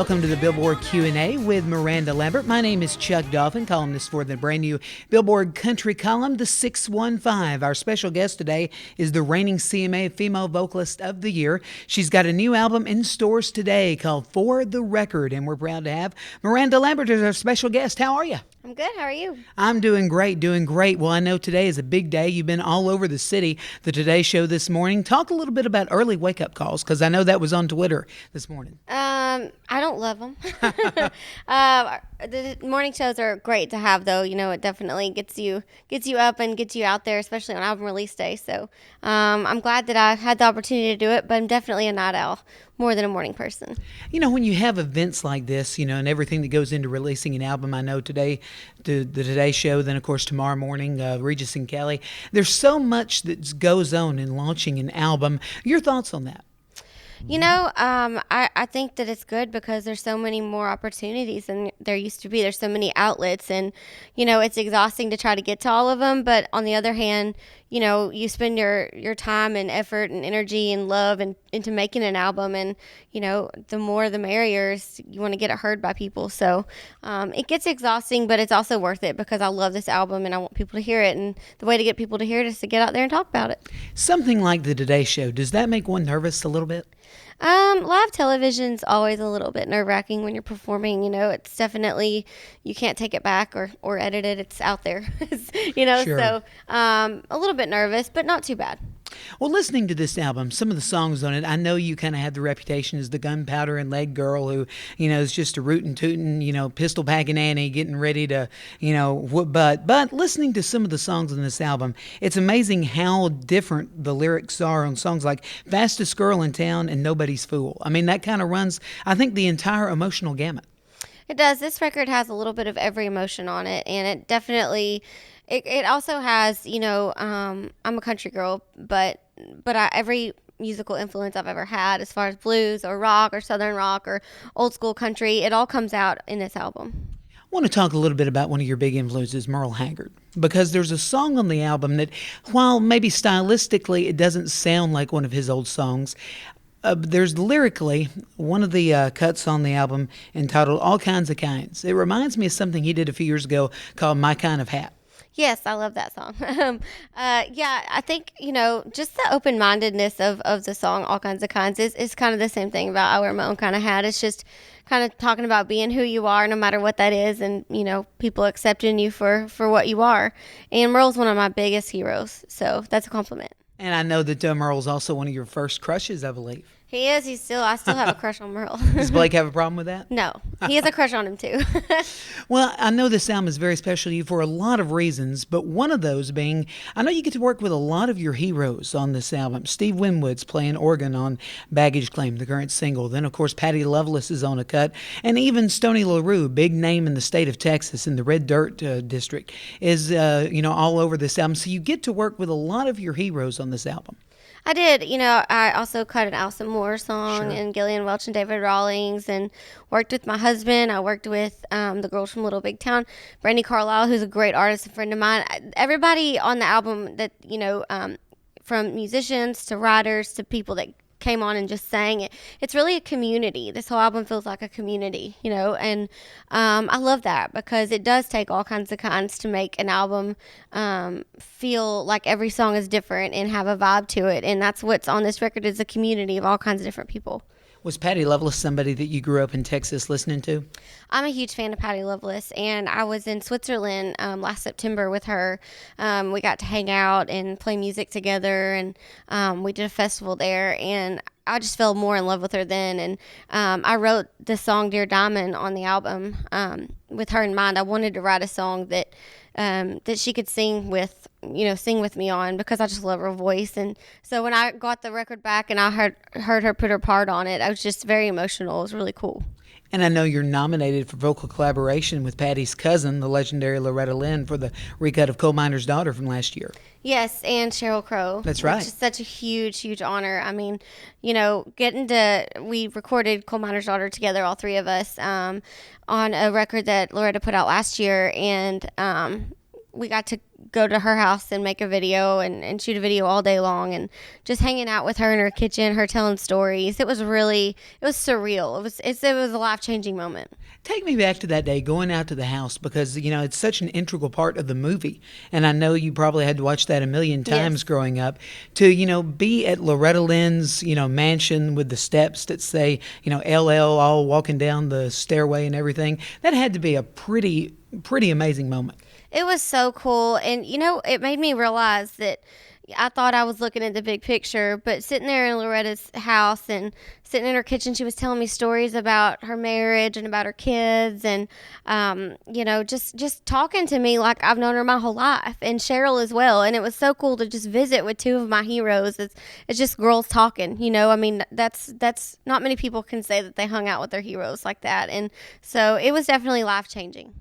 Welcome to the Billboard Q&A with Miranda Lambert. My name is Chuck Dolphin, columnist for the brand new Billboard Country column, The 615. Our special guest today is the reigning CMA Female Vocalist of the Year. She's got a new album in stores today called For the Record, and we're proud to have Miranda Lambert as our special guest. How are you? I'm good. How are you? I'm doing great. Well, I know today is a big day. You've been all over the city, the Today Show this morning. Talk a little bit about early wake-up calls, because I know that was on Twitter this morning. I don't love them. The morning shows are great to have, though. You know, it definitely gets you up and gets you out there, especially on album release day. So I'm glad that I had the opportunity to do it, but I'm definitely a night owl more than a morning person. You know, when you have events like this, you know, and everything that goes into releasing an album, I know today, the Today Show, then of course tomorrow morning, Regis and Kelly, there's so much that goes on in launching an album. Your thoughts on that? You know, I think that it's good because there's so many more opportunities than there used to be. There's so many outlets, and, you know, it's exhausting to try to get to all of them. But on the other hand, you know, you spend your time and effort and energy and love into making an album, and, you know, the more the merrier. You want to get it heard by people. So it gets exhausting, but it's also worth it because I love this album and I want people to hear it. And the way to get people to hear it is to get out there and talk about it. Something like the Today Show, does that make one nervous a little bit? Live television's always a little bit nerve-wracking when you're performing. You know, it's definitely, you can't take it back or edit it. It's out there, you know, Sure. So a little bit nervous, but not too bad. Well, listening to this album, some of the songs on it, I know you kind of had the reputation as the gunpowder and leg girl who, you know, is just a rootin' tootin', you know, pistol packing Annie, getting ready to, you know, whoop butt. But listening to some of the songs on this album, it's amazing how different the lyrics are on songs like Fastest Girl in Town and Nobody's Fool. I mean, that kind of runs, I think, the entire emotional gamut. It does. This record has a little bit of every emotion on it, and it definitely, it also has, you know, I'm a country girl, but every musical influence I've ever had, as far as blues or rock or southern rock or old school country, it all comes out in this album. I want to talk a little bit about one of your big influences, Merle Haggard, because there's a song on the album that, while maybe stylistically it doesn't sound like one of his old songs, there's lyrically one of the cuts on the album entitled All Kinds of Kinds. It reminds me of something he did a few years ago called My Kind of Hat. Yes, I love that song. Yeah, I think, you know, just the open-mindedness of the song All Kinds of Kinds is kind of the same thing about I Wear My Own Kind of Hat. It's just kind of talking about being who you are no matter what that is, and, you know, people accepting you for what you are. And Merle's one of my biggest heroes, so that's a compliment. And I know that Merle's also one of your first crushes, I believe. He is. I still have a crush on Merle. Does Blake have a problem with that? No. He has a crush on him, too. Well, I know this album is very special to you for a lot of reasons, but one of those being, I know you get to work with a lot of your heroes on this album. Steve Winwood's playing organ on Baggage Claim, the current single. Then, of course, Patty Loveless is on a cut. And even Stoney LaRue, big name in the state of Texas in the Red Dirt district, is, you know, all over this album. So you get to work with a lot of your heroes on this album. I did. You know, I also cut an Alison Moore song, Sure. and Gillian Welch and David Rawlings, and worked with my husband. I worked with the girls from Little Big Town, Brandy Carlisle, who's a great artist, a friend of mine. Everybody on the album that, you know, from musicians to writers to people that came on and just sang it. It's really a community. This whole album feels like a community, you know, and I love that because it does take all kinds of kinds to make an album feel like every song is different and have a vibe to it. And that's what's on this record, is a community of all kinds of different people. Was Patty Loveless somebody that you grew up in Texas listening to? I'm a huge fan of Patty Loveless, and I was in Switzerland last September with her. We got to hang out and play music together, and we did a festival there, and I just fell more in love with her then. And I wrote the song Dear Diamond on the album with her in mind. I wanted to write a song that she could sing with me on, because I just love her voice. And so when I got the record back and I heard her put her part on it, I was just very emotional. It was really cool. And I know you're nominated for vocal collaboration with Patty's cousin, the legendary Loretta Lynn, for the recut of Coal Miner's Daughter from last year. Yes, and Sheryl Crow. That's right. Which is such a huge, huge honor. I mean, you know, we recorded Coal Miner's Daughter together, all three of us, on a record that Loretta put out last year, and we got to go to her house and make a video and shoot a video all day long, and just hanging out with her in her kitchen, her telling stories. It was surreal. It was a life-changing moment. Take me back to that day going out to the house, because it's such an integral part of the movie, and I know you probably had to watch that a million times Yes. growing up. To be at Loretta Lynn's mansion with the steps that say LL all walking down the stairway and everything. That had to be a pretty amazing moment. It was so cool. And, it made me realize that I thought I was looking at the big picture, but sitting there in Loretta's house and sitting in her kitchen, she was telling me stories about her marriage and about her kids, and, just talking to me like I've known her my whole life, and Cheryl as well. And it was so cool to just visit with two of my heroes. It's just girls talking, I mean, that's not many people can say that they hung out with their heroes like that. And so it was definitely life changing.